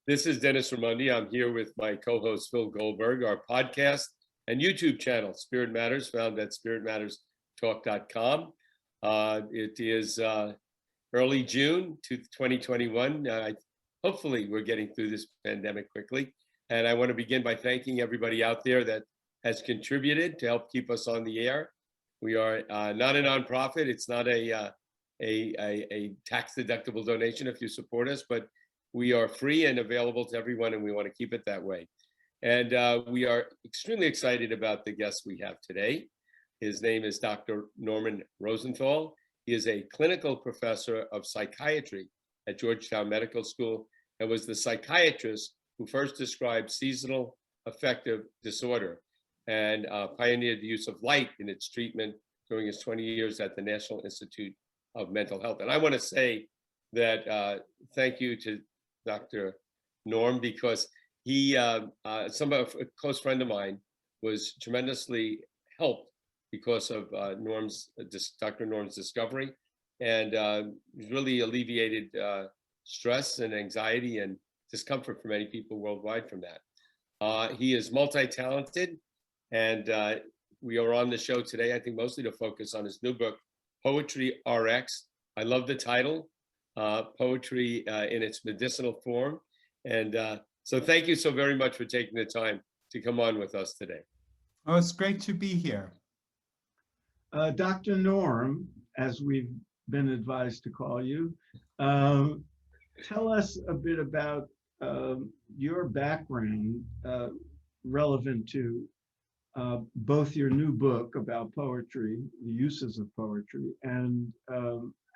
This is Dennis Raimondi. I'm here with my co-host Phil Goldberg. Our podcast and YouTube channel, Spirit Matters, found at spiritmatterstalk.com. It is early June 2021. Hopefully we're getting through this pandemic quickly. And I want to begin by thanking everybody out there that has contributed to help keep us on the air. We are not a nonprofit. It's not a tax-deductible donation if you support us, but we are free and available to everyone, and we want to keep it that way. And we are extremely excited about the guest we have today. His name is Dr. Norman Rosenthal. He is a clinical professor of psychiatry at Georgetown Medical School and was the psychiatrist who first described seasonal affective disorder and pioneered the use of light in its treatment during his 20 years at the National Institute of Mental Health. And I want to say that thank you to Dr. Norm, because he, a close friend of mine, was tremendously helped because of Dr. Norm's discovery, and really alleviated stress and anxiety and discomfort for many people worldwide from that. He is multi-talented, and we are on the show today, I think, mostly to focus on his new book, Poetry RX. I love the title. Poetry in its medicinal form. And so thank you so very much for taking the time to come on with us today. Oh, it's great to be here. Dr. Norm, as we've been advised to call you, tell us a bit about your background relevant to both your new book about poetry, the uses of poetry, and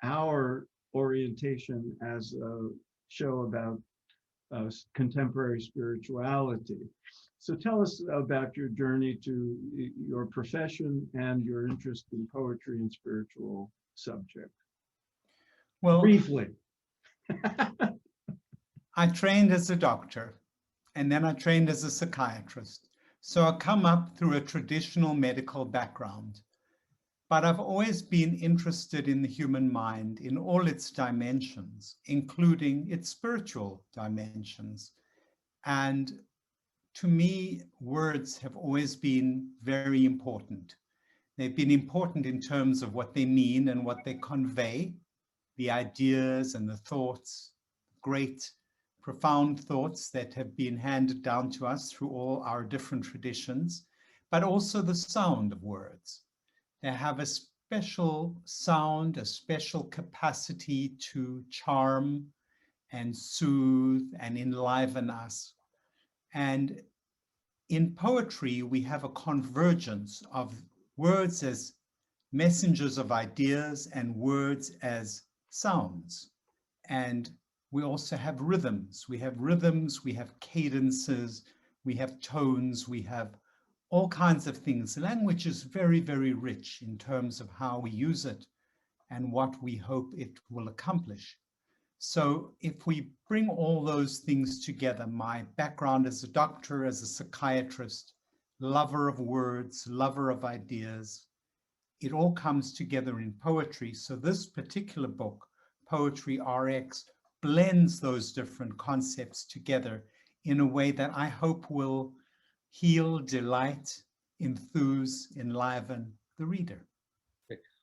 our orientation as a show about contemporary spirituality. So tell us about your journey to your profession and your interest in poetry and spiritual subjects. Well, briefly. I trained as a doctor, and then I trained as a psychiatrist. So I come up through a traditional medical background. But I've always been interested in the human mind in all its dimensions, including its spiritual dimensions. And to me, words have always been very important. They've been important in terms of what they mean and what they convey, the ideas and the thoughts, great, profound thoughts that have been handed down to us through all our different traditions, but also the sound of words. They have a special sound, a special capacity to charm and soothe and enliven us. And in poetry, we have a convergence of words as messengers of ideas and words as sounds. And we also have rhythms. We have cadences, we have tones, we have all kinds of things. Language is very, very rich in terms of how we use it and what we hope it will accomplish. So if we bring all those things together, my background as a doctor, as a psychiatrist, lover of words, lover of ideas, it all comes together in poetry. So this particular book, Poetry RX, blends those different concepts together in a way that I hope will heal, delight, enthuse, enliven the reader.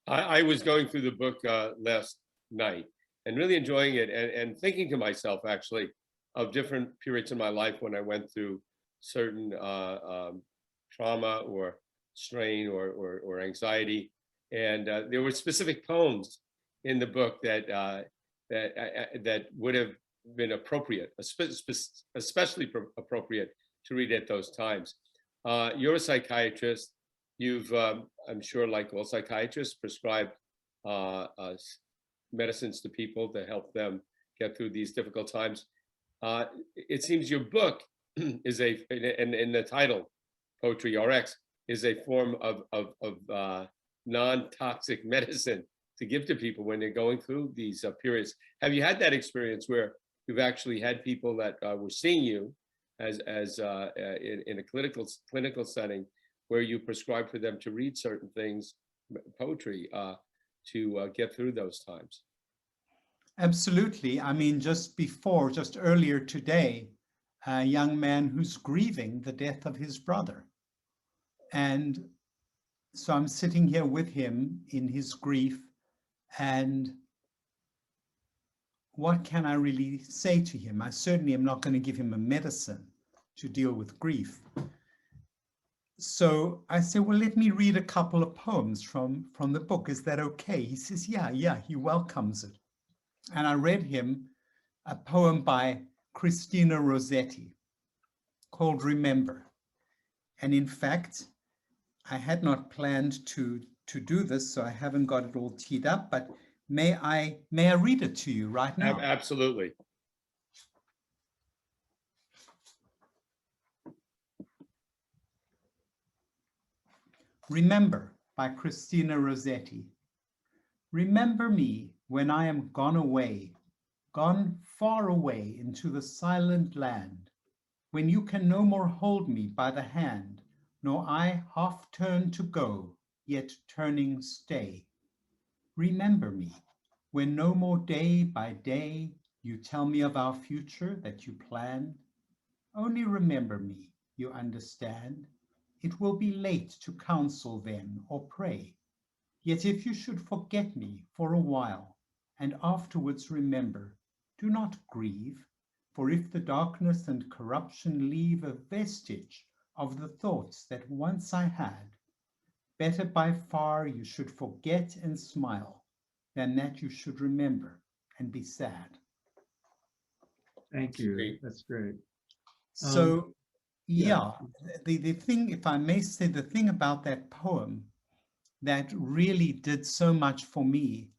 I was going through the book last night and really enjoying it, and thinking to myself, actually, of different periods in my life when I went through certain trauma or strain or anxiety. And there were specific poems in the book that would have been appropriate, especially appropriate to read at those times. You're a psychiatrist. You've, I'm sure, like all psychiatrists, prescribed medicines to people to help them get through these difficult times. It seems your book is in the title, Poetry RX, is a form of non-toxic medicine to give to people when they're going through these periods. Have you had that experience where you've actually had people that were seeing you as in a clinical setting, where you prescribe for them to read certain things, poetry, to get through those times? Absolutely. I mean, just earlier today, a young man who's grieving the death of his brother. And so I'm sitting here with him in his grief, and what can I really say to him? I certainly am not going to give him a medicine to deal with grief. So I say, well, let me read a couple of poems from the book. Is that okay? He says, yeah, he welcomes it. And I read him a poem by Christina Rossetti called Remember. And in fact, I had not planned to do this, so I haven't got it all teed up, but may I read it to you right now? Absolutely. Remember by Christina Rossetti. Remember me when I am gone away, gone far away into the silent land, when you can no more hold me by the hand, nor I half turn to go, yet turning stay. Remember me when no more day by day you tell me of our future that you planned. Only remember me, you understand. It will be late to counsel then or pray. Yet if you should forget me for a while, and afterwards remember, do not grieve, for if the darkness and corruption leave a vestige of the thoughts that once I had, better by far you should forget and smile, than that you should remember and be sad. Thank you. Great. That's great. So, yeah. the thing, if I may say, the thing about that poem that really did so much for me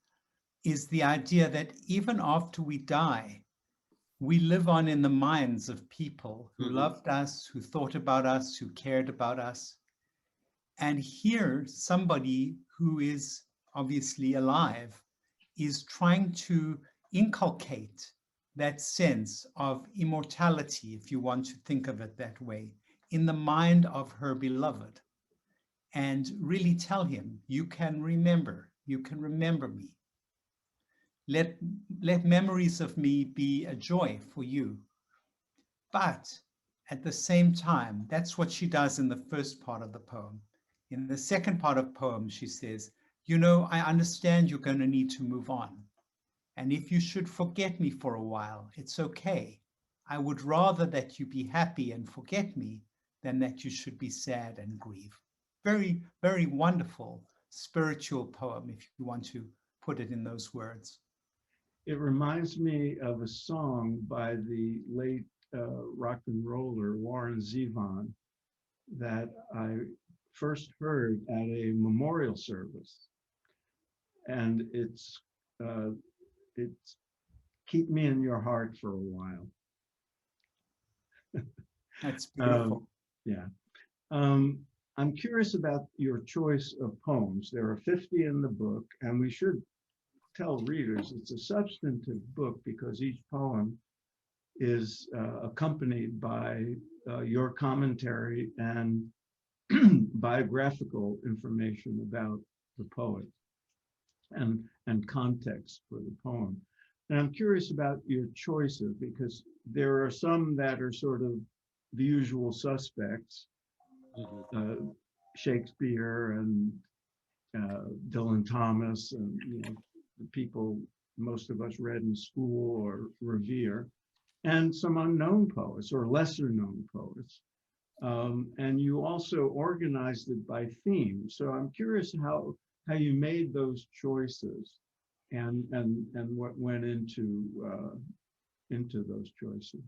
is the idea that even after we die, we live on in the minds of people who loved us, who thought about us, who cared about us. And here, somebody who is obviously alive is trying to inculcate that sense of immortality, if you want to think of it that way, in the mind of her beloved, and really tell him, you can remember me. Let memories of me be a joy for you. But at the same time, that's what she does in the first part of the poem. In the second part of the poem, she says, you know, I understand you're going to need to move on. And if you should forget me for a while, it's okay. I would rather that you be happy and forget me than that you should be sad and grieve. Very, very wonderful spiritual poem, if you want to put it in those words. It reminds me of a song by the late rock and roller Warren Zevon that I first heard at a memorial service. And it's Keep Me in Your Heart for a While. That's beautiful. Yeah. I'm curious about your choice of poems. There are 50 in the book, and we should tell readers it's a substantive book because each poem is accompanied by your commentary and biographical information about the poet and context for the poem. And I'm curious about your choices because there are some that are sort of the usual suspects, Shakespeare and Dylan Thomas and the people most of us read in school or revere, and some unknown poets or lesser known poets. And you also organized it by theme. So I'm curious how you made those choices and what went into those choices.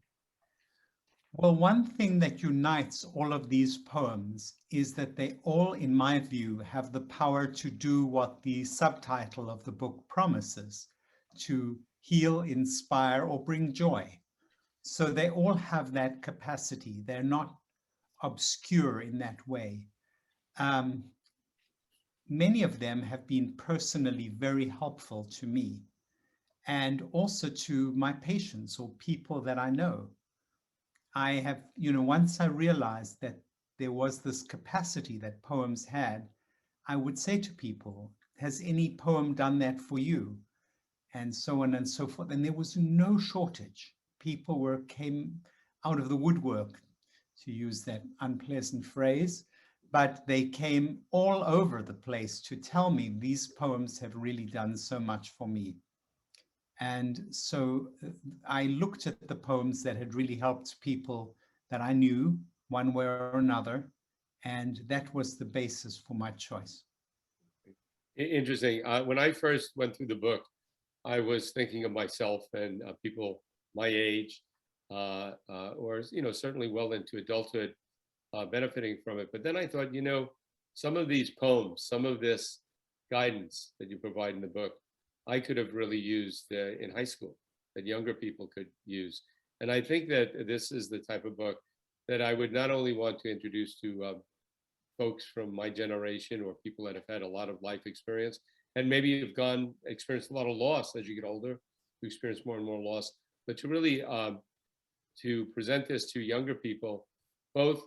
Well, one thing that unites all of these poems is that they all, in my view, have the power to do what the subtitle of the book promises, to heal, inspire, or bring joy. So they all have that capacity. They're not obscure in that way. Many of them have been personally very helpful to me and also to my patients or people that I know. I have, once I realized that there was this capacity that poems had, I would say to people, has any poem done that for you? And so on and so forth. And there was no shortage. People came out of the woodwork, to use that unpleasant phrase, but they came all over the place to tell me these poems have really done so much for me. And so I looked at the poems that had really helped people that I knew one way or another, and that was the basis for my choice. Interesting. When I first went through the book, I was thinking of myself and people my age, or certainly well into adulthood, benefiting from it. But then I thought, some of these poems, some of this guidance that you provide in the book, I could have really used in high school, that younger people could use. And I think that this is the type of book that I would not only want to introduce to folks from my generation or people that have had a lot of life experience and maybe have experienced a lot of loss as you get older, you experience more and more loss, but to really to present this to younger people, both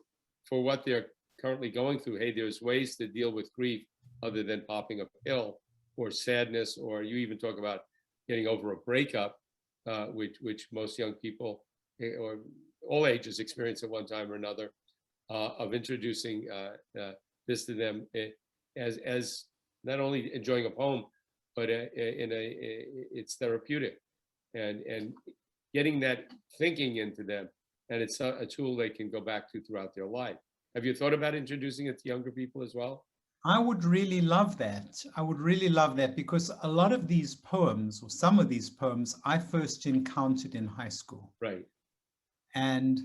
for what they're currently going through. Hey, there's ways to deal with grief other than popping a pill, or sadness, or you even talk about getting over a breakup, which most young people or all ages experience at one time or another, of introducing this to them as not only enjoying a poem, but it's therapeutic, and getting that thinking into them, and it's a tool they can go back to throughout their life. Have you thought about introducing it to younger people as well? I would really love that. I would really love that, because a lot of these poems, or some of these poems, I first encountered in high school. Right. And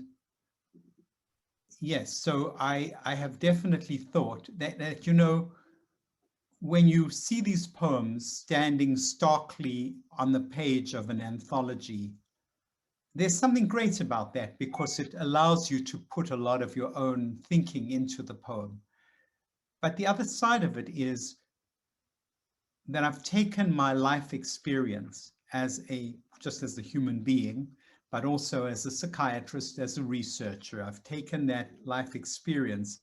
yes, so I have definitely thought that when you see these poems standing starkly on the page of an anthology, there's something great about that, because it allows you to put a lot of your own thinking into the poem. But the other side of it is that I've taken my life experience just as a human being, but also as a psychiatrist, as a researcher. I've taken that life experience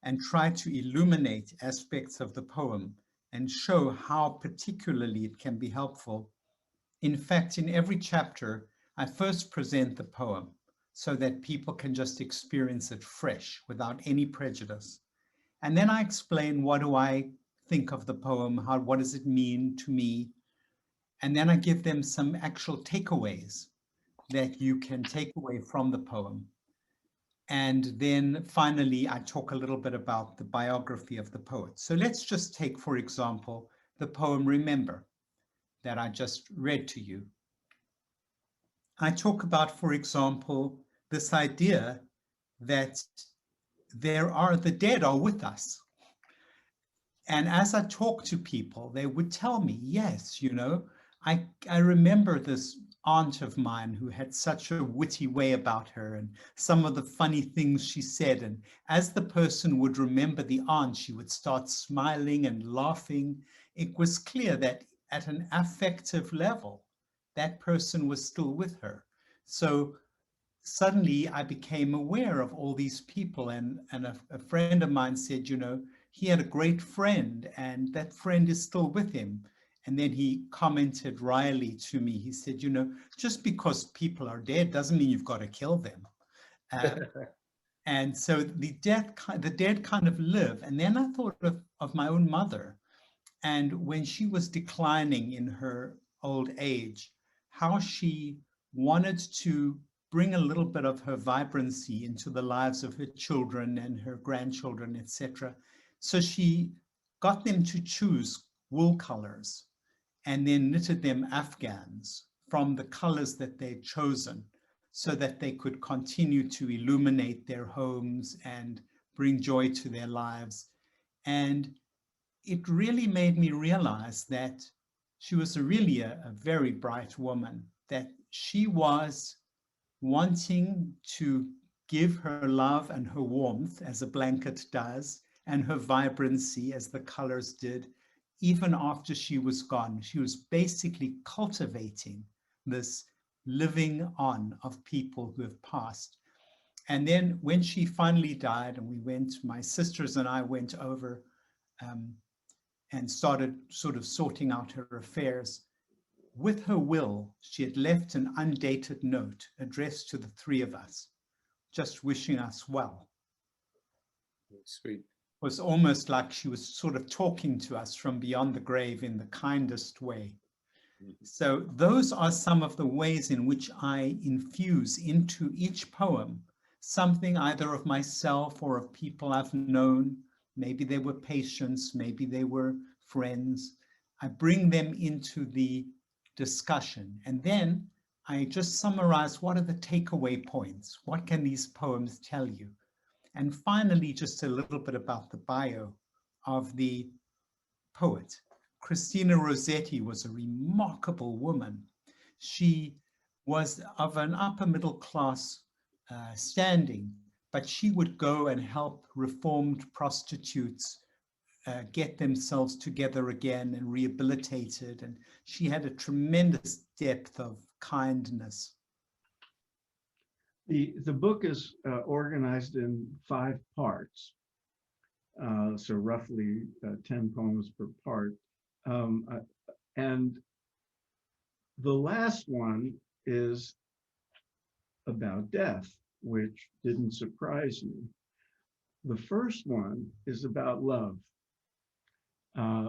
and tried to illuminate aspects of the poem and show how particularly it can be helpful. In fact, in every chapter, I first present the poem so that people can just experience it fresh without any prejudice. And then I explain, what do I think of the poem? What does it mean to me? And then I give them some actual takeaways that you can take away from the poem. And then finally, I talk a little bit about the biography of the poet. So let's just take, for example, the poem Remember that I just read to you. I talk about, for example, this idea that the dead are with us. And as I talk to people, they would tell me, yes, I remember this aunt of mine who had such a witty way about her, and some of the funny things she said. And as the person would remember the aunt, she would start smiling and laughing. It was clear that at an affective level, that person was still with her. So suddenly I became aware of all these people, and a friend of mine said, he had a great friend, and that friend is still with him. And then he commented wryly to me, he said, just because people are dead doesn't mean you've got to kill them. And so the dead kind of live. And then I thought of my own mother, and when she was declining in her old age, how she wanted to bring a little bit of her vibrancy into the lives of her children and her grandchildren, etc. So she got them to choose wool colors and then knitted them afghans from the colors that they'd chosen, so that they could continue to illuminate their homes and bring joy to their lives. And it really made me realize that she was really a very bright woman, that she was wanting to give her love and her warmth, as a blanket does, and her vibrancy, as the colors did, even after she was gone. She was basically cultivating this living on of people who have passed. And then when she finally died, and my sisters and I went over and started sort of sorting out her affairs, with her will, she had left an undated note addressed to the three of us. just wishing us well. Sweet. It was almost like she was sort of talking to us from beyond the grave in the kindest way. So those are some of the ways in which I infuse into each poem something either of myself or of people I've known. Maybe they were patients, maybe they were friends. I bring them into the discussion, and then I just summarize what are the takeaway points. What can these poems tell you? And finally, just a little bit about the bio of the poet. Christina Rossetti was a remarkable woman. She was of an upper middle class standing, but she would go and help reformed prostitutes get themselves together again and rehabilitated. And she had a tremendous depth of kindness. The book is organized in 5 parts, so roughly 10 poems per part. And the last one is about death, which didn't surprise me. The first one is about love,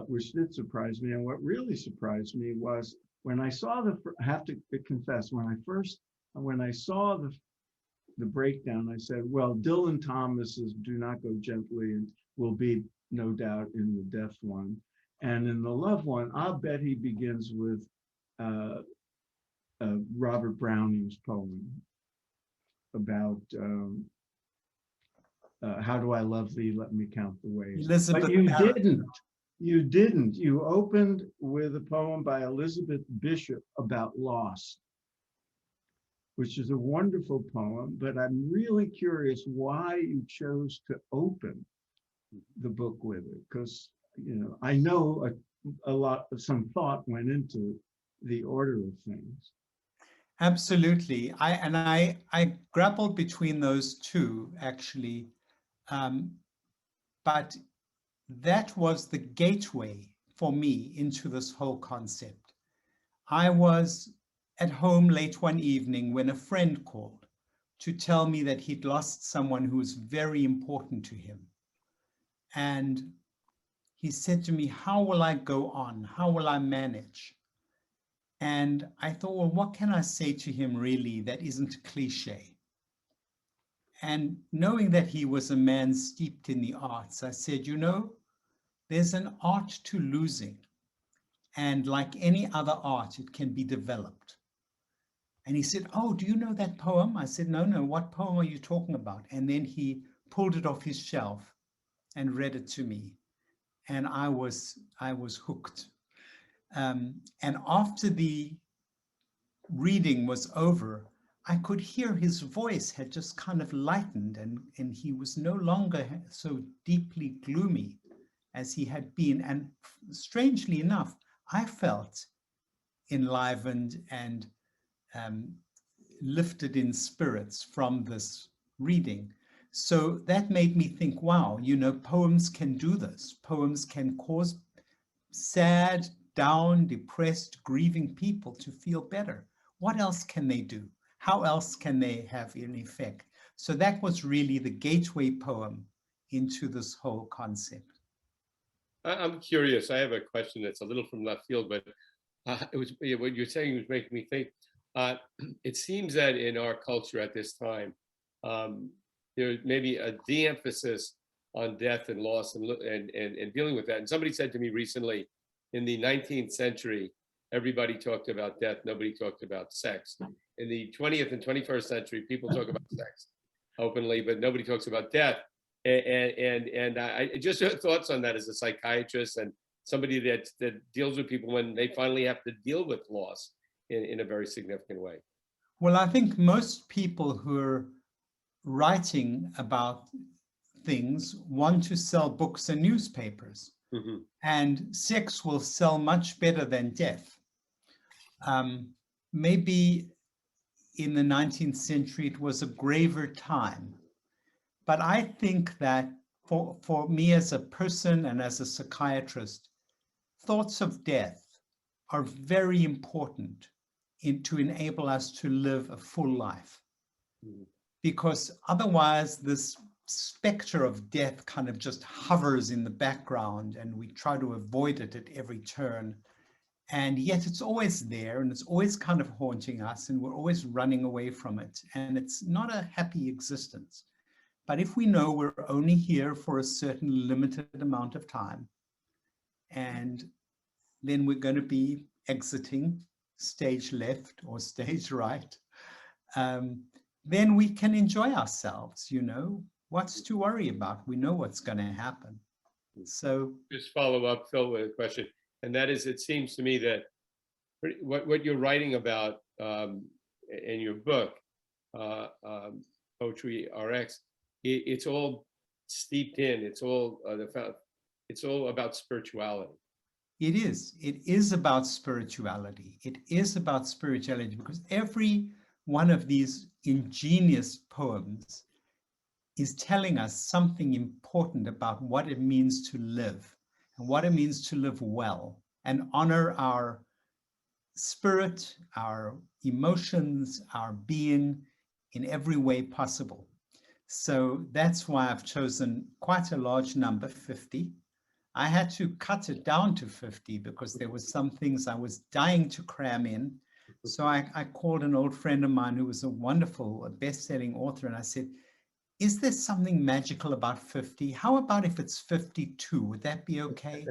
which did surprise me. And what really surprised me was when I saw I have to confess, when I saw the breakdown, I said, well, Dylan Thomas's Do Not Go Gently and will be no doubt in the death one. And in the love one, I'll bet he begins with Robert Browning's poem about how do I love thee, let me count the ways. Elizabeth But you Barrett. didn't. You opened with a poem by Elizabeth Bishop about loss, which is a wonderful poem, but I'm really curious why you chose to open the book with it, because I know some thought went into the order of things. Absolutely. I grappled between those two, actually. But that was the gateway for me into this whole concept. I was at home late one evening when a friend called to tell me that he'd lost someone who was very important to him. And he said to me, how will I go on? How will I manage? And I thought, well, what can I say to him really that isn't cliche? And knowing that he was a man steeped in the arts, I said, there's an art to losing. And like any other art, it can be developed. And he said, oh, do you know that poem? I said, no, what poem are you talking about? And then he pulled it off his shelf and read it to me. And I was hooked. And after the reading was over, I could hear his voice had just kind of lightened, and he was no longer so deeply gloomy as he had been. And strangely enough, I felt enlivened and lifted in spirits from this reading. So that made me think, wow, poems can do this. Poems can cause sad, down, depressed, grieving people to feel better. What else can they do? How else can they have an effect? So that was really the gateway poem into this whole concept. I'm curious. I have a question that's a little from left field, but what you're saying was making me think. It seems that in our culture at this time, there may be a de-emphasis on death and loss and dealing with that. And somebody said to me recently, in the 19th century, everybody talked about death, nobody talked about sex. In the 20th and 21st century, people talk about sex openly, but nobody talks about death. And I just heard thoughts on that as a psychiatrist and somebody that deals with people when they finally have to deal with loss in a very significant way. Well, I think most people who are writing about things want to sell books and newspapers. Mm-hmm. And sex will sell much better than death. Maybe in the 19th century, it was a graver time. But I think that for me as a person and as a psychiatrist, thoughts of death are very important to enable us to live a full life. Mm-hmm. because otherwise this specter of death kind of just hovers in the background, and we try to avoid it at every turn. And yet it's always there, and it's always kind of haunting us, and we're always running away from it. And it's not a happy existence. But if we know we're only here for a certain limited amount of time, and then we're going to be exiting stage left or stage right, then we can enjoy ourselves, you know. What's to worry about? We know what's going to happen. So just follow up, Phil, with a question. And that is, it seems to me that what you're writing about in your book, Poetry RX, it's all steeped in. It's all about spirituality. it is about spirituality. It is about spirituality, because every one of these ingenious poems is telling us something important about what it means to live, and what it means to live well and honor our spirit, our emotions, our being in every way possible. So that's why I've chosen quite a large number, 50. I had to cut it down to 50 because there were some things I was dying to cram in. So I called an old friend of mine who was a wonderful best-selling author, and I said, is there something magical about 50? How about if it's 52? Would that be okay?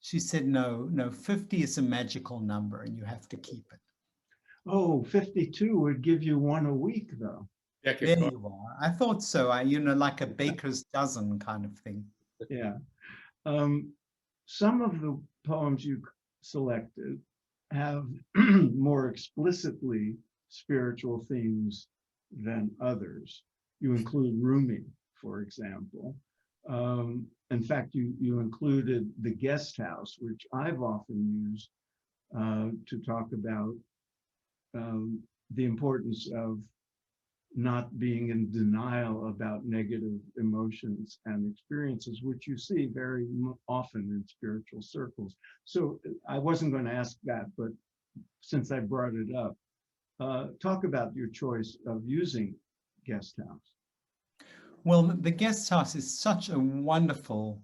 She said, no, 50 is a magical number and you have to keep it. Oh, 52 would give you one a week, though. There you are. I thought so. Like a baker's dozen kind of thing. Yeah. Some of the poems you selected have more explicitly spiritual themes than others. You include Rumi, for example. In fact, you included The Guest House, which I've often used to talk about the importance of not being in denial about negative emotions and experiences, which you see very often in spiritual circles. So I wasn't going to ask that, but since I brought it up, talk about your choice of using Guest House. Well, The Guest House is such a wonderful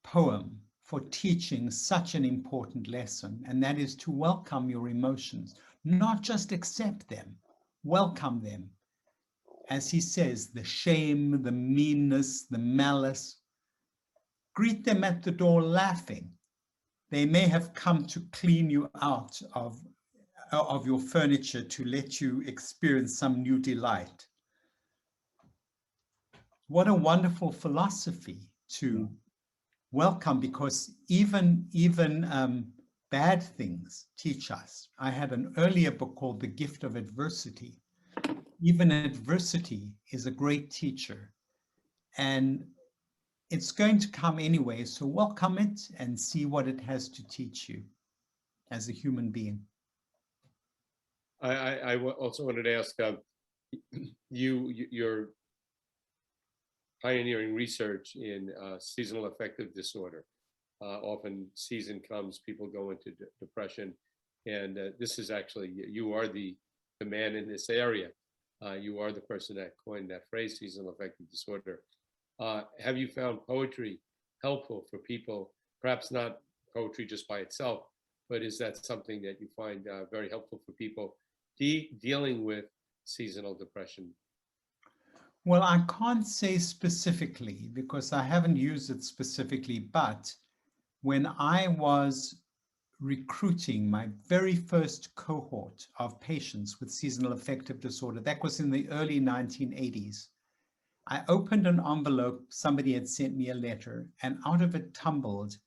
poem for teaching such an important lesson, and that is to welcome your emotions, not just accept them, welcome them. As he says, the shame, the meanness, the malice, greet them at the door laughing. They may have come to clean you out of your furniture to let you experience some new delight. What a wonderful philosophy to welcome, because even bad things teach us. I had an earlier book called The Gift of Adversity. Even adversity is a great teacher, and it's going to come anyway. So welcome it and see what it has to teach you as a human being. I also wanted to ask, you're pioneering research in seasonal affective disorder. Often season comes, people go into depression, and this is actually, you are the man in this area. You are the person that coined that phrase, seasonal affective disorder. Have you found poetry helpful for people? Perhaps not poetry just by itself, but is that something that you find very helpful for people dealing with seasonal depression? Well, I can't say specifically because I haven't used it specifically, but when I was recruiting my very first cohort of patients with seasonal affective disorder, that was in the early 1980s, I opened an envelope, somebody had sent me a letter, and out of it tumbled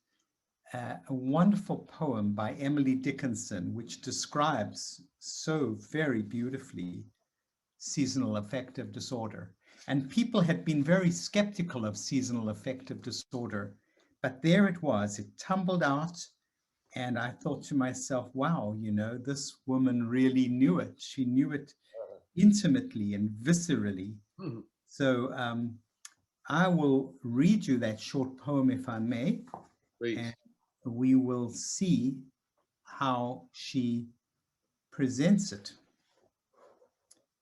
a wonderful poem by Emily Dickinson, which describes so very beautifully seasonal affective disorder. And people had been very skeptical of seasonal affective disorder, but there it was, it tumbled out. And I thought to myself, wow, this woman really knew it. She knew it intimately and viscerally. Mm-hmm. So I will read you that short poem, if I may. Please. And we will see how she presents it.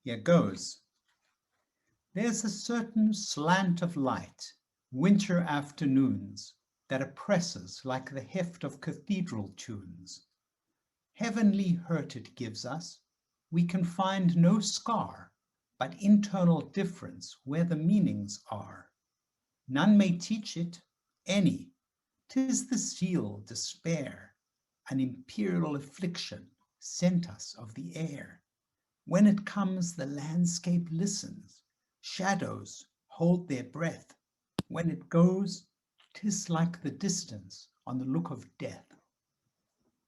Here goes. There's a certain slant of light, winter afternoons, that oppresses like the heft of cathedral tunes. Heavenly hurt it gives us, we can find no scar, but internal difference where the meanings are. None may teach it, any. 'Tis the seal despair, an imperial affliction sent us of the air. When it comes, the landscape listens, shadows hold their breath. When it goes, 'tis like the distance on the look of death.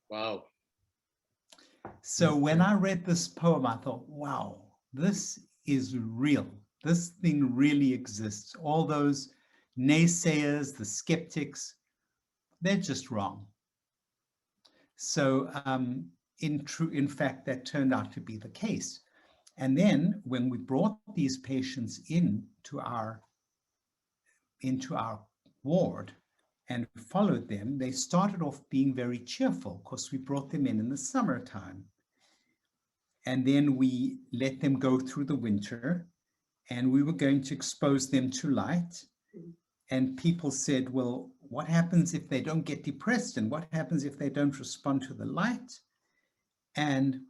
Wow. So when I read this poem, I thought, wow, this is real. This thing really exists. All those naysayers, the skeptics, they're just wrong. So in fact, that turned out to be the case. And then when we brought these patients into our ward and followed them, they started off being very cheerful because we brought them in the summertime. And then we let them go through the winter, and we were going to expose them to light. And people said, well, what happens if they don't get depressed? And what happens if they don't respond to the light? And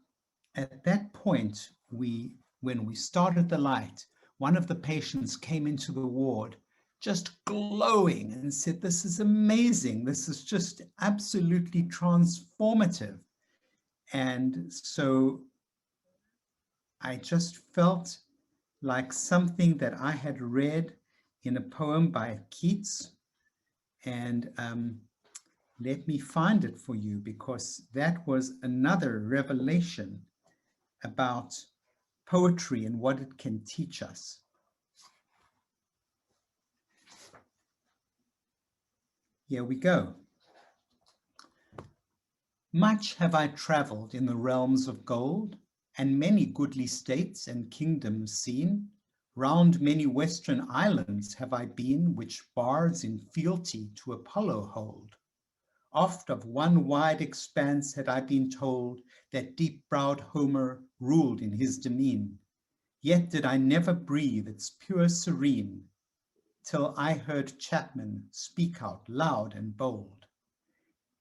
at that point, when we started the light, one of the patients came into the ward just glowing and said, this is amazing. This is just absolutely transformative. And so I just felt like something that I had read in a poem by Keats. And let me find it for you, because that was another revelation about poetry and what it can teach us. Here we go. Much have I traveled in the realms of gold, and many goodly states and kingdoms seen. Round many western islands have I been, which bards in fealty to Apollo hold. Oft of one wide expanse had I been told, that deep-browed Homer ruled in his demesne. Yet did I never breathe its pure serene, till I heard Chapman speak out loud and bold.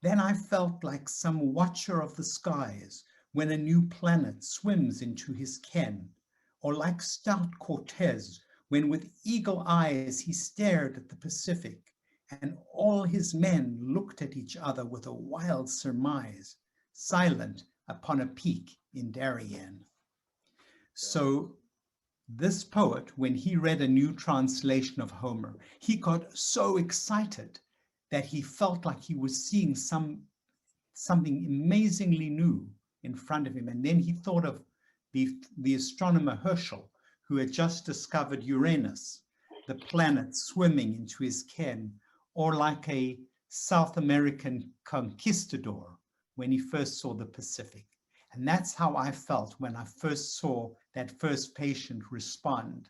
Then I felt like some watcher of the skies, when a new planet swims into his ken, or like stout Cortez, when with eagle eyes he stared at the Pacific, and all his men looked at each other with a wild surmise, silent upon a peak in Darien. So this poet, when he read a new translation of Homer, he got so excited that he felt like he was seeing something amazingly new in front of him. And then he thought of the astronomer Herschel, who had just discovered Uranus, the planet swimming into his ken, or like a South American conquistador when he first saw the Pacific. And that's how I felt when I first saw that first patient respond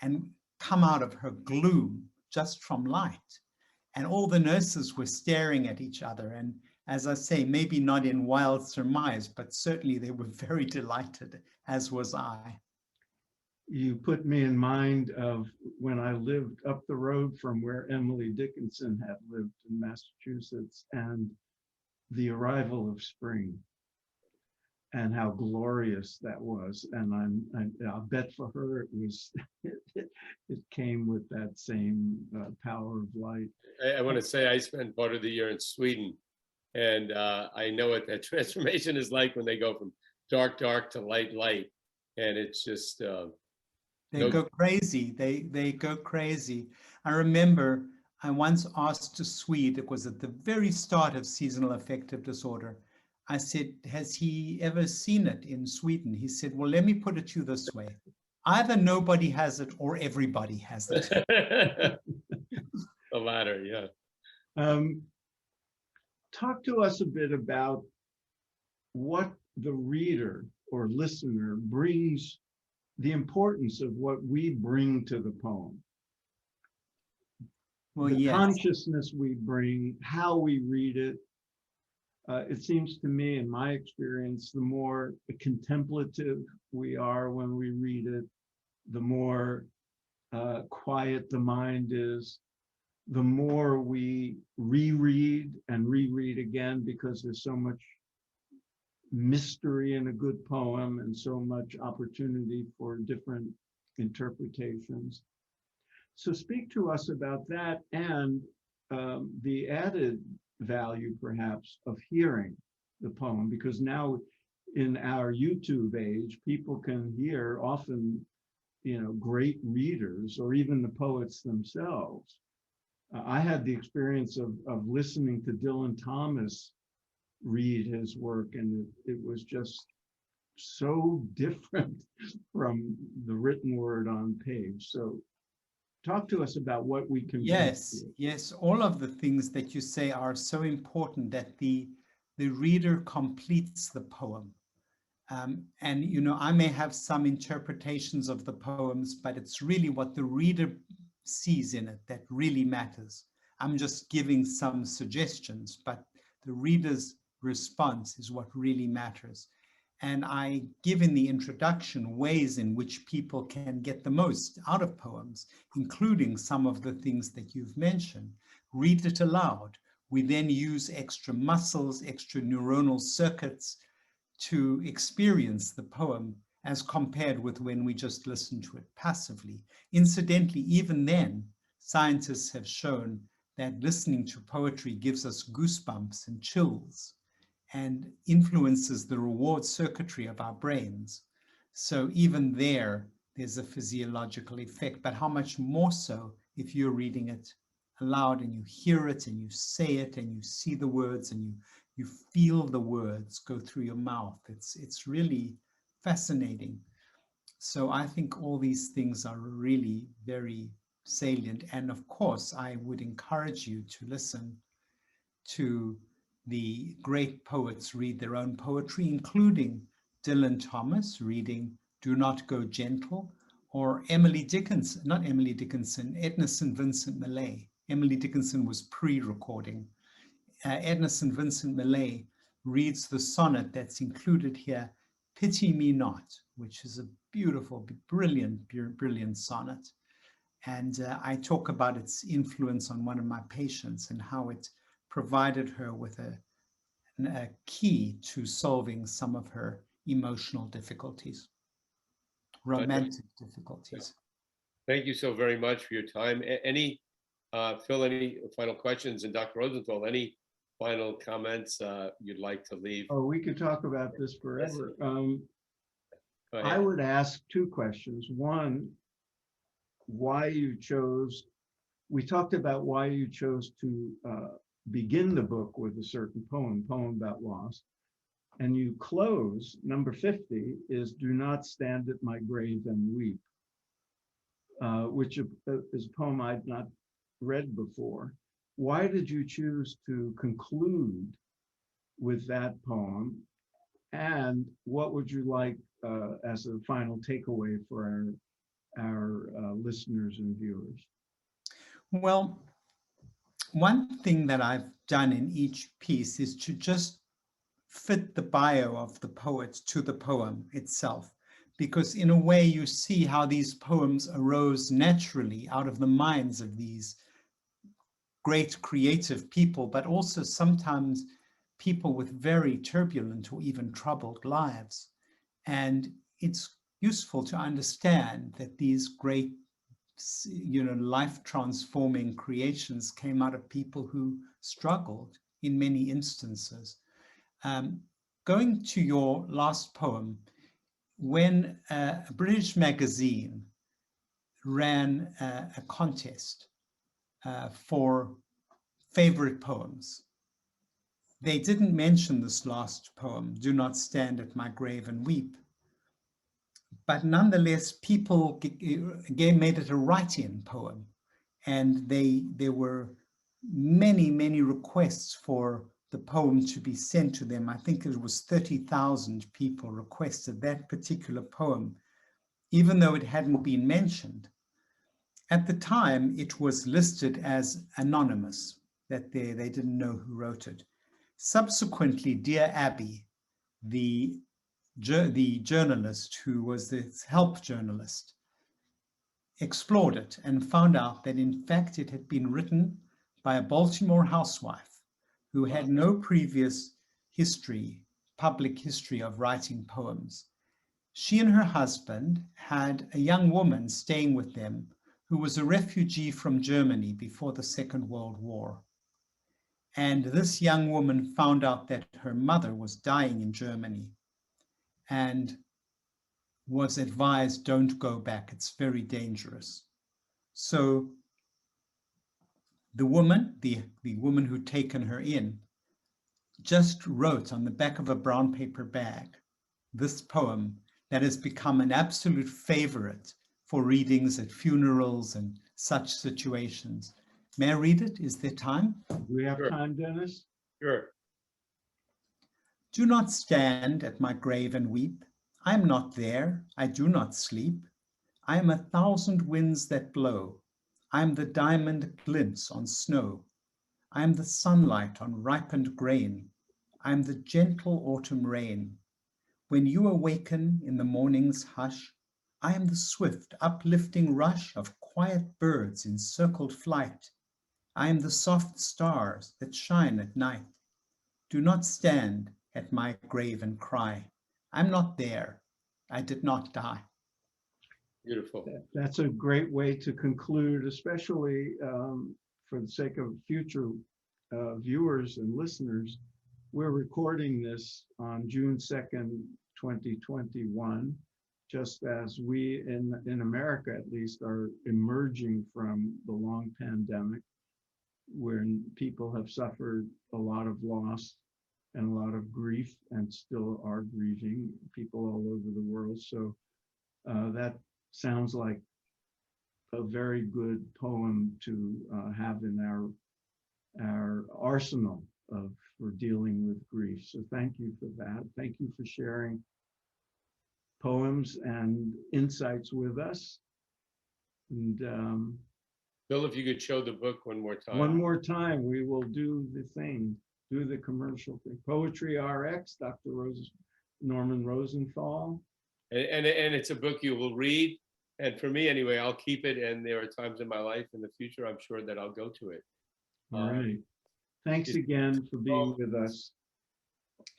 and come out of her gloom just from light. And all the nurses were staring at each other. And as I say, maybe not in wild surmise, but certainly they were very delighted, as was I. You put me in mind of when I lived up the road from where Emily Dickinson had lived in Massachusetts, and the arrival of spring and how glorious that was. And I'll bet for her it was, it came with that same power of light. I want to say I spent part of the year in Sweden, and I know what that transformation is like when they go from dark to light, and it's just they go crazy. They go crazy. I remember I once asked a Swede, it was at the very start of seasonal affective disorder. I said, has he ever seen it in Sweden? He said, well, let me put it to you this way. Either nobody has it or everybody has it. The latter, yeah. Talk to us a bit about what the reader or listener brings, the importance of what we bring to the poem. Well, the yes. Consciousness we bring, how we read it. It seems to me, in my experience, the more contemplative we are when we read it, the more quiet the mind is, the more we reread and reread again, because there's so much mystery in a good poem and so much opportunity for different interpretations. So speak to us about that and the added value, perhaps, of hearing the poem, because now in our YouTube age, people can hear often, great readers or even the poets themselves. I had the experience of listening to Dylan Thomas read his work, and it was just so different from the written word on page. So talk to us about what we can Yes, all of the things that you say are so important, that the reader completes the poem. And I may have some interpretations of the poems, but it's really what the reader sees in it that really matters. I'm just giving some suggestions, but the reader's response is what really matters. And I give in the introduction ways in which people can get the most out of poems, including some of the things that you've mentioned. Read it aloud. We then use extra muscles, extra neuronal circuits to experience the poem, as compared with when we just listen to it passively. Incidentally, even then, scientists have shown that listening to poetry gives us goosebumps and chills and influences the reward circuitry of our brains. So even there's a physiological effect, but how much more so if you're reading it aloud and you hear it and you say it and you see the words and you feel the words go through your mouth. It's really fascinating. So I think all these things are really very salient. And of course, I would encourage you to listen to the great poets read their own poetry, including Dylan Thomas reading Do Not Go Gentle, or Edna St. Vincent Millay. Emily Dickinson was pre-recording. Edna St. Vincent Millay reads the sonnet that's included here, Pity Me Not, which is a beautiful, brilliant sonnet. And I talk about its influence on one of my patients and how it provided her with a key to solving some of her emotional difficulties, romantic difficulties. Thank you so very much for your time. Phil, any final questions? And Dr. Rosenthal, any final comments you'd like to leave? Oh, we could talk about this forever. I would ask two questions. One, we talked about why you chose to begin the book with a certain poem about loss. And you close, number 50 is Do Not Stand at My Grave and Weep, which is a poem I'd not read before. Why did you choose to conclude with that poem? And what would you like as a final takeaway for our listeners and viewers? Well, one thing that I've done in each piece is to just fit the bio of the poet to the poem itself, because in a way you see how these poems arose naturally out of the minds of these great creative people, but also sometimes people with very turbulent or even troubled lives. And it's useful to understand that these great, life-transforming creations came out of people who struggled in many instances. Going to your last poem, when a British magazine ran a contest for favorite poems, they didn't mention this last poem, Do Not Stand at My Grave and Weep. But nonetheless, people made it a write-in poem. And there were many requests for the poem to be sent to them. I think it was 30,000 people requested that particular poem, even though it hadn't been mentioned. At the time, it was listed as anonymous, that they didn't know who wrote it. Subsequently, Dear Abby, the journalist who was the help journalist, explored it and found out that in fact it had been written by a Baltimore housewife who had no previous history, public history of writing poems. She and her husband had a young woman staying with them who was a refugee from Germany before the Second World War. And this young woman found out that her mother was dying in Germany and was advised, don't go back, it's very dangerous. So the woman, the woman who'd taken her in, just wrote on the back of a brown paper bag this poem that has become an absolute favorite for readings at funerals and such situations. May I read it? Is there time? Do we have Sure. time, Dennis? Sure. Do not stand at my grave and weep. I am not there. I do not sleep. I am 1,000 winds that blow. I am the diamond glints on snow. I am the sunlight on ripened grain. I am the gentle autumn rain. When you awaken in the morning's hush, I am the swift uplifting rush of quiet birds in circled flight. I am the soft stars that shine at night. Do not stand at my grave and cry. I'm not there. I did not die. Beautiful. That's a great way to conclude, especially for the sake of future viewers and listeners. We're recording this on June 2nd, 2021, just as we in America, at least, are emerging from the long pandemic, when people have suffered a lot of loss and a lot of grief and still are grieving, people all over the world. So that sounds like a very good poem to have in our arsenal for dealing with grief. So thank you for that. Thank you for sharing poems and insights with us. And Bill, if you could show the book one more time. one more time, we will do the thing, do the commercial thing. Poetry RX, Dr. Norman Rosenthal. And it's a book you will read. And for me, anyway, I'll keep it. And there are times in my life in the future, I'm sure that I'll go to it. All right. Thanks again for being with us.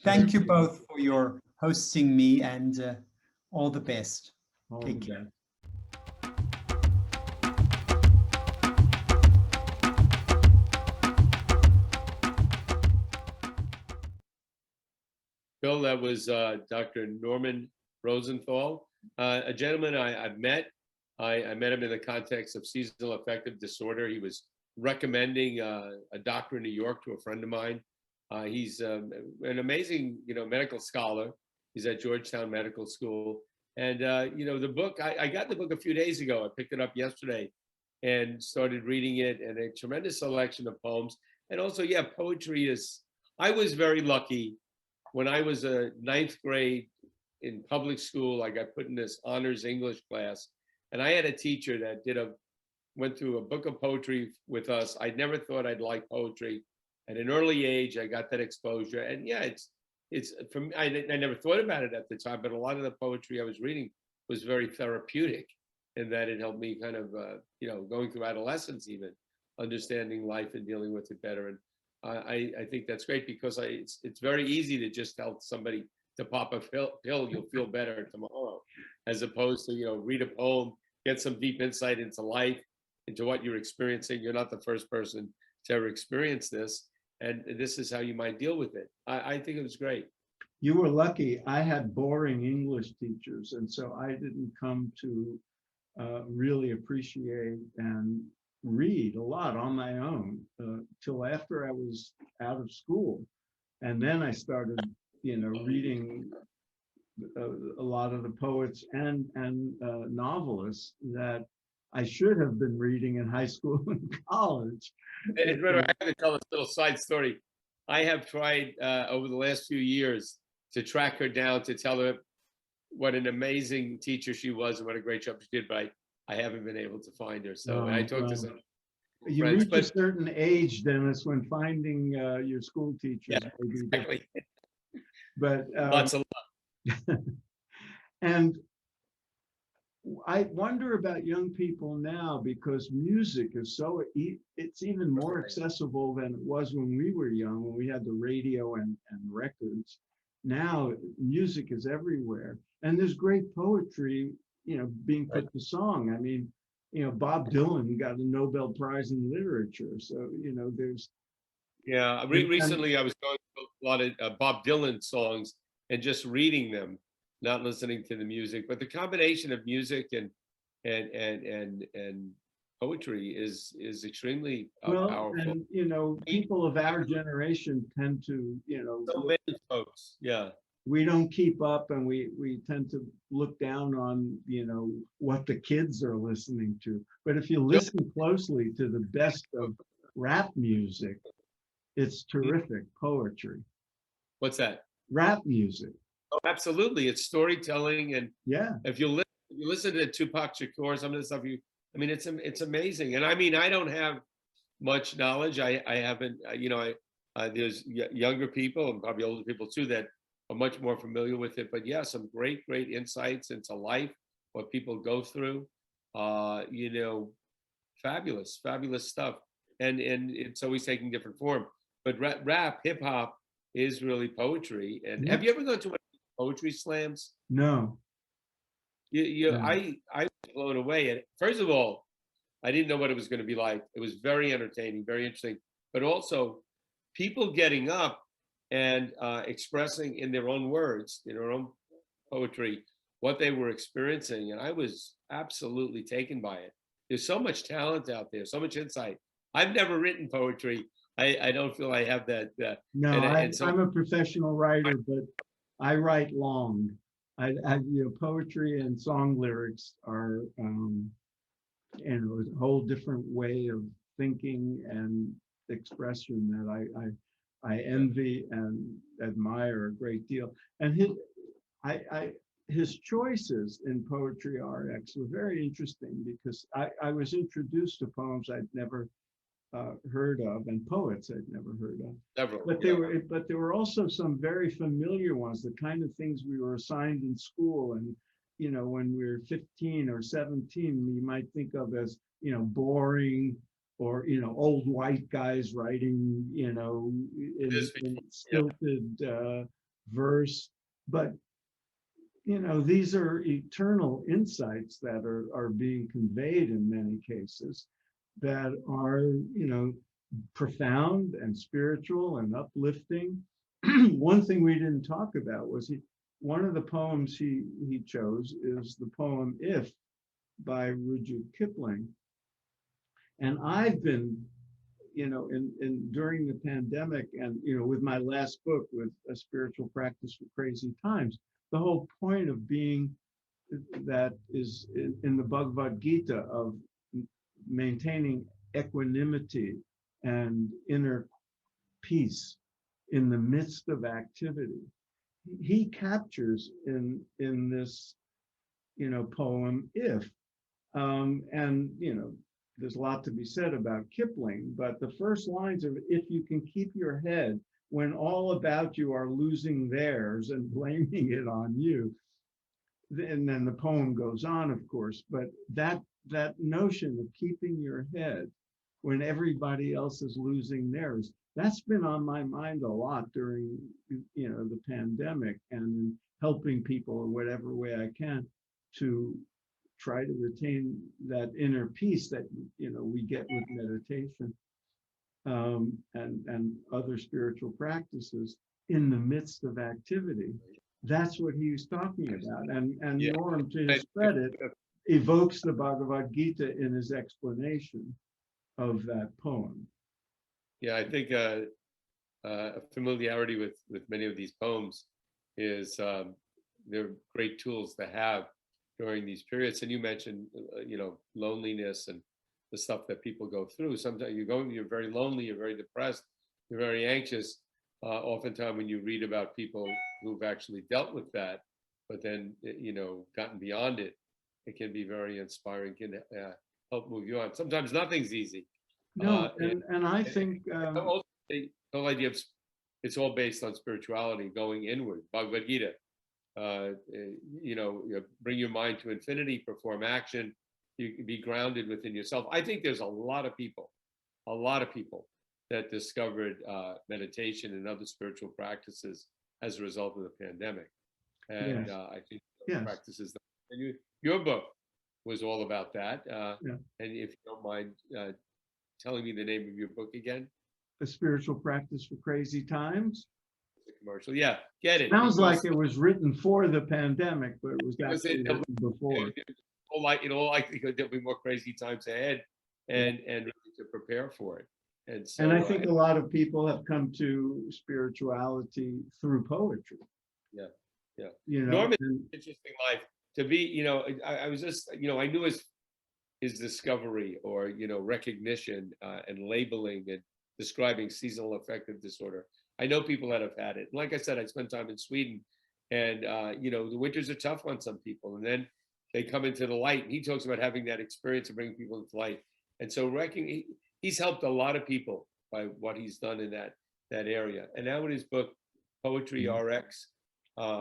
Thank you both for your hosting me, and all the best. All Take the care. best. Bill, that was Dr. Norman Rosenthal, a gentleman I've met. I met him in the context of seasonal affective disorder. He was recommending a doctor in New York to a friend of mine. He's an amazing, medical scholar. He's at Georgetown Medical School. And, the book, I got the book a few days ago. I picked it up yesterday and started reading it, and a tremendous selection of poems. And also, yeah, poetry is, I was very lucky. When I was a 9th grade in public school, I got put in this honors English class, and I had a teacher that went through a book of poetry with us. I never thought I'd like poetry. At an early age, I got that exposure, and yeah, it's for me. I never thought about it at the time, but a lot of the poetry I was reading was very therapeutic, in that it helped me kind of, going through adolescence, even understanding life and dealing with it better. And I think that's great, because it's very easy to just tell somebody to pop a pill, you'll feel better tomorrow, as opposed to, read a poem, get some deep insight into life, into what you're experiencing. You're not the first person to ever experience this, and this is how you might deal with it. I think it was great. You were lucky. I had boring English teachers, and so I didn't come to really appreciate and read a lot on my own till after I was out of school. And then I started, reading a lot of the poets and novelists that I should have been reading in high school and college. And I have to tell this little side story. I have tried over the last few years to track her down, to tell her what an amazing teacher she was and what a great job she did, but I haven't been able to find her. So I talked to some you friends, reach a certain age, Dennis, when finding your school teachers. Yeah, may be exactly. But Lots of love. and I wonder about young people now, because music is so, it's even more accessible than it was when we were young, when we had the radio and records. Now music is everywhere, and there's great poetry, being put to song. I mean, Bob Dylan got a Nobel Prize in literature. So, there's, Yeah, recently I was going to a lot of Bob Dylan songs and just reading them, not listening to the music. But the combination of music and poetry is extremely well, powerful. and, people of our generation tend to, So many folks, yeah. we don't keep up, and we tend to look down on, what the kids are listening to. But if you listen closely to the best of rap music, it's terrific poetry. What's that? Rap music. Oh, absolutely. It's storytelling, and Yeah. if you listen to Tupac Shakur, some of the stuff it's amazing. And I mean, I don't have much knowledge. I haven't, there's younger people and probably older people too that are much more familiar with it. But yeah, some great insights into life, what people go through. Fabulous stuff. And it's always taking different form. But rap, hip hop is really poetry. And Yeah. have you ever gone to one of these poetry slams? No. No. I was blown away. And first of all, I didn't know what it was going to be like. It was very entertaining, very interesting, but also people getting up and expressing in their own words, in their own poetry, what they were experiencing. And I was absolutely taken by it. There's so much talent out there, so much insight. I've never written poetry. I don't feel I have that. No, I'm a professional writer, but I write long. Poetry and song lyrics are, a whole different way of thinking and expression that I envy and admire a great deal. And his choices in poetry are actually very interesting, because I was introduced to poems I'd never heard of, and poets I'd never heard of. Several, But there were also some very familiar ones, the kind of things we were assigned in school. And when we were 15 or 17, you might think of as boring, or old white guys writing in stilted verse. But these are eternal insights that are being conveyed in many cases, that are, profound and spiritual and uplifting. One thing we didn't talk about was one of the poems he chose is the poem "If" by Rudyard Kipling. And I've been, during the pandemic, and with my last book, with A Spiritual Practice for Crazy Times, the whole point of being that is in the Bhagavad Gita, of maintaining equanimity and inner peace in the midst of activity. He captures in this poem "If," and there's a lot to be said about Kipling, but the first lines of "If you can keep your head when all about you are losing theirs and blaming it on you," and then the poem goes on, of course, but that notion of keeping your head when everybody else is losing theirs, that's been on my mind a lot during the pandemic, and helping people in whatever way I can to try to retain that inner peace that we get with meditation and other spiritual practices in the midst of activity. That's what he was talking about. And Norm, to his credit, evokes the Bhagavad Gita in his explanation of that poem. Yeah, I think familiarity with many of these poems is they're great tools to have during these periods. And you mentioned loneliness and the stuff that people go through. Sometimes you're very lonely, you're very depressed, you're very anxious. Oftentimes when you read about people who've actually dealt with that, but then gotten beyond it, it can be very inspiring, can help move you on. Sometimes nothing's easy. No, and I think the whole idea of it's all based on spirituality, going inward. Bhagavad Gita, bring your mind to infinity, perform action. You can be grounded within yourself. I think there's a lot of people that discovered meditation and other spiritual practices as a result of the pandemic. And Yes. I think Yes. practices, and your book was all about that. Yeah. And if you don't mind telling me the name of your book again. A Spiritual Practice for Crazy Times. The commercial. Yeah, get it. Sounds like it was written for the pandemic, but it was actually written before. In all likelihood, there'll be more crazy times ahead, and really to prepare for it. And so, And I think a lot of people have come to spirituality through poetry. Yeah, yeah. You know, Norman's interesting life to be. I was just, I knew his discovery or recognition and labeling and describing seasonal affective disorder. I know people that have had it. Like I said, I spent time in Sweden, and the winters are tough on some people, and then they come into the light. And he talks about having that experience of bringing people into light, and so he's helped a lot of people by what he's done in that area. And now in his book, Poetry RX,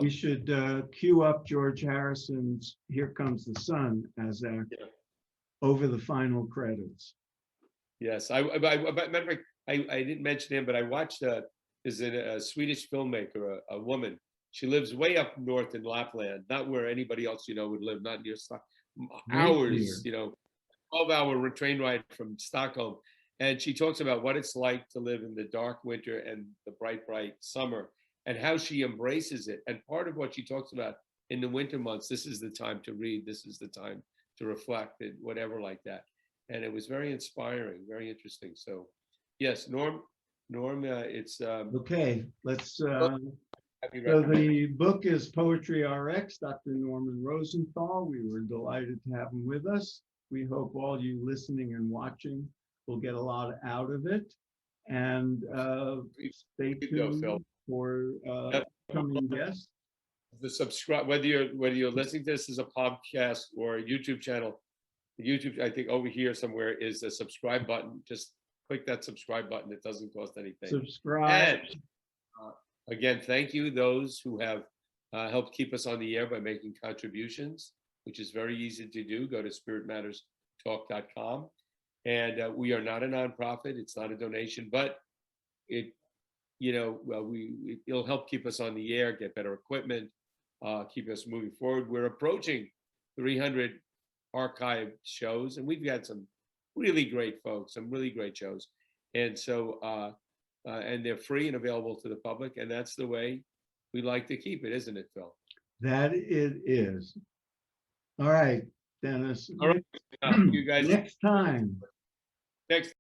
we should cue up George Harrison's "Here Comes the Sun" as over the final credits. Yes, matter of fact, I didn't mention him, but I watched there's a Swedish filmmaker, a woman. She lives way up north in Lapland, not where anybody else would live, not near hours, 12-hour train ride from Stockholm. And she talks about what it's like to live in the dark winter and the bright summer, and how she embraces it. And part of what she talks about in the winter months, this is the time to read, this is the time to reflect, and whatever like that. And it was very inspiring, very interesting. So yes, Norm, it's okay. Let's happy so recommend. the book is Poetry RX, Dr. Norman Rosenthal. We were delighted to have him with us. We hope all you listening and watching will get a lot out of it. And stay tuned for upcoming guests. The subscribe, whether you're listening to this as a podcast or a YouTube channel, YouTube, I think over here somewhere is a subscribe button. Just click that subscribe button. It doesn't cost anything. Subscribe. And again, thank you those who have helped keep us on the air by making contributions, which is very easy to do. Go to spiritmatterstalk.com. And we are not a nonprofit. It's not a donation, but it'll help keep us on the air, get better equipment, keep us moving forward. We're approaching 300 archived shows, and we've got some really great folks, some really great shows. And so, and they're free and available to the public, and that's the way we like to keep it, isn't it, Phil? That it is. All right, Dennis. All right, you guys. Next time. Next.